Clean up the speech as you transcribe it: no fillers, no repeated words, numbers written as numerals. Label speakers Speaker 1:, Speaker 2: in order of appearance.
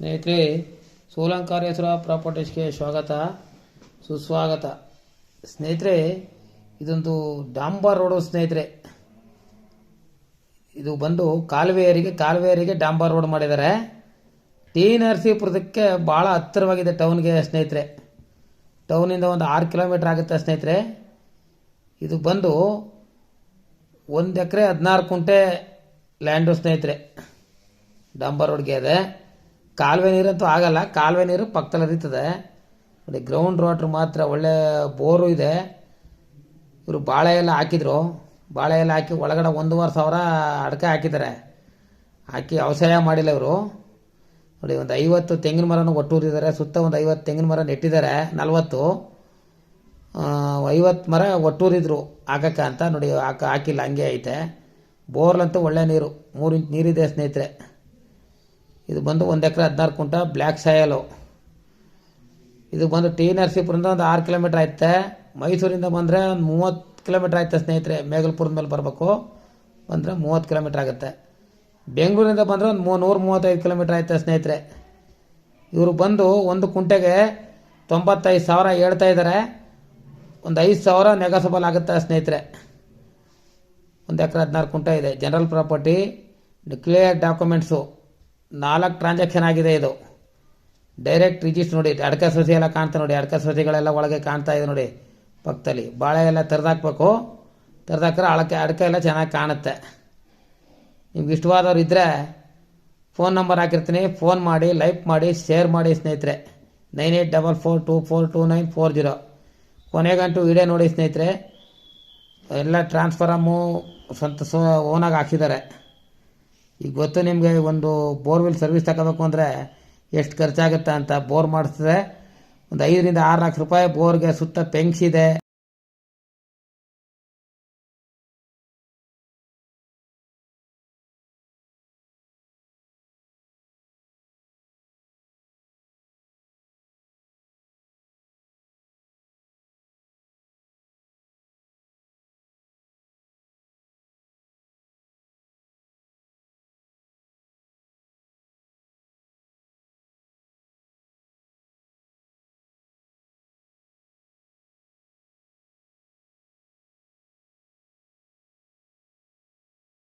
Speaker 1: ಸ್ನೇಹಿತರೆ, ಸೋಲಂಕಾರೇಶ್ವರ ಪ್ರಾಪರ್ಟೀಸ್ಗೆ ಸ್ವಾಗತ ಸುಸ್ವಾಗತ. ಸ್ನೇಹಿತರೆ, ಇದೊಂದು ಡಾಂಬರ್ ರೋಡು ಸ್ನೇಹಿತರೆ. ಇದು ಬಂದು ಕಾಲುವೆಯರಿಗೆ ಡಾಂಬರ್ ರೋಡ್ ಮಾಡಿದ್ದಾರೆ. ಟಿ ನರಸೀಪುರದಕ್ಕೆ ಭಾಳ ಹತ್ತಿರವಾಗಿದೆ ಟೌನ್ಗೆ ಸ್ನೇಹಿತರೆ. ಟೌನಿಂದ ಒಂದು 6 ಕಿಲೋಮೀಟರ್ ಆಗುತ್ತೆ ಸ್ನೇಹಿತರೆ. ಇದು ಬಂದು 1 ಎಕರೆ 16 ಕುಂಟೆ ಲ್ಯಾಂಡು ಸ್ನೇಹಿತರೆ. ಡಾಂಬರ್ ರೋಡ್ಗೆ ಇದೆ. ಕಾಲುವೆ ನೀರಂತೂ ಆಗಲ್ಲ, ಕಾಲುವೆ ನೀರು ಪಕ್ಕದಲ್ಲಿ ಹರಿತದೆ ನೋಡಿ. ಗ್ರೌಂಡ್ ವಾಟ್ರ್ ಮಾತ್ರ ಒಳ್ಳೆ ಬೋರು ಇದೆ. ಇವರು ಬಾಳೆ ಎಲ್ಲ ಹಾಕಿದ್ರು. ಬಾಳೆ ಎಲ್ಲ ಹಾಕಿ ಒಳಗಡೆ 1,500,000 ಅಡಕೆ ಹಾಕಿದ್ದಾರೆ. ಹಾಕಿ ವ್ಯವಸಾಯ ಮಾಡಿಲ್ಲ ಇವರು ನೋಡಿ. ಒಂದು 50 ತೆಂಗಿನ ಮರನೂ ಒಟ್ಟೂರಿದ್ದಾರೆ. ಸುತ್ತ ಒಂದು 50 ತೆಂಗಿನ ಮರ ನೆಟ್ಟಿದ್ದಾರೆ. 40 50 ಮರ ಒಟ್ಟೂರಿದ್ರು ಹಾಕಕ್ಕ ಅಂತ ನೋಡಿ. ಹಾಕಿಲ್ಲ, ಹಂಗೆ ಐತೆ. ಬೋರ್ಲಂತೂ ಒಳ್ಳೆ ನೀರು, 3 ಇಂಚ್ ನೀರಿದೆ ಸ್ನೇಹಿತರೆ. ಇದು ಬಂದು 1 ಎಕರೆ 16 ಕುಂಟ ಬ್ಲ್ಯಾಕ್ ಸಾಯಲು. ಇದು ಬಂದು ಟಿ ನರಸೀಪುರದಿಂದ ಒಂದು 6 ಕಿಲೋಮೀಟರ್ ಆಯ್ತೆ. ಮೈಸೂರಿಂದ ಬಂದರೆ ಒಂದು 30 ಕಿಲೋಮೀಟರ್ ಆಯ್ತು ಸ್ನೇಹಿತರೆ. ಮೇಗಲ್ಪುರದ ಮೇಲೆ ಬರಬೇಕು ಬಂದರೆ 30 ಕಿಲೋಮೀಟರ್ ಆಗುತ್ತೆ. ಬೆಂಗಳೂರಿಂದ ಬಂದರೆ ಒಂದು 135 ಕಿಲೋಮೀಟರ್ ಆಯ್ತು ಸ್ನೇಹಿತರೆ. ಇವರು ಬಂದು ಒಂದು ಕುಂಟೆಗೆ 95,000 ಹೇಳ್ತಾ ಇದ್ದಾರೆ. ಒಂದು 5,000 ನೆಗೋಸಬಲ್ ಆಗುತ್ತೆ ಸ್ನೇಹಿತರೆ. 1 ಎಕರೆ 16 ಕುಂಟೆ ಇದೆ. General property, clear documents, 4 transaction ಆಗಿದೆ. ಇದು ಡೈರೆಕ್ಟ್ ರಿಜಿಸ್ಟರ್ ನೋಡಿ. ಅಡಕೆ ಸೊಸೆ ಎಲ್ಲ ಕಾಣ್ತಾ ನೋಡಿ. ಅಡಕೆ ಸೊಸೆಗಳೆಲ್ಲ ಒಳಗೆ ಕಾಣ್ತಾ ಇದೆ ನೋಡಿ. ಪಕ್ಕದಲ್ಲಿ ಬಾಳೆ ಎಲ್ಲ ತೆರೆದಾಕ್ಬೇಕು. ತೆರೆದಾಕ್ರೆ ಅಡಕೆ ಎಲ್ಲ ಚೆನ್ನಾಗಿ ಕಾಣುತ್ತೆ. ನಿಮ್ಗೆ ಇಷ್ಟವಾದವ್ರು ಇದ್ದರೆ ಫೋನ್ ನಂಬರ್ ಹಾಕಿರ್ತೀನಿ. ಫೋನ್ ಮಾಡಿ, ಲೈಕ್ ಮಾಡಿ, ಶೇರ್ ಮಾಡಿ ಸ್ನೇಹಿತರೆ. 9844242940. ಕೊನೆಗಂಟು ವಿಡಿಯೋ ನೋಡಿ ಸ್ನೇಹಿತರೆ. ಎಲ್ಲ ಟ್ರಾನ್ಸ್ಫಾರಮ್ಮು ಸ್ವಂತ ಓನಾಗಿ ಹಾಕಿದ್ದಾರೆ. ಈಗ ಗೊತ್ತು ನಿಮಗೆ, ಒಂದು ಬೋರ್ವೆಲ್ ಸರ್ವಿಸ್ ತಗೋಬೇಕು ಅಂದರೆ ಎಷ್ಟು ಖರ್ಚಾಗುತ್ತೆ ಅಂತ. ಬೋರ್ ಮಾಡಿಸಿದ್ರೆ ಒಂದು 5 ರಿಂದ 6 ಲಕ್ಷ ರೂಪಾಯಿ ಬೋರ್ಗೆ. ಸುತ್ತ ಪೆಂಕ್ಸ್ ಇದೆ.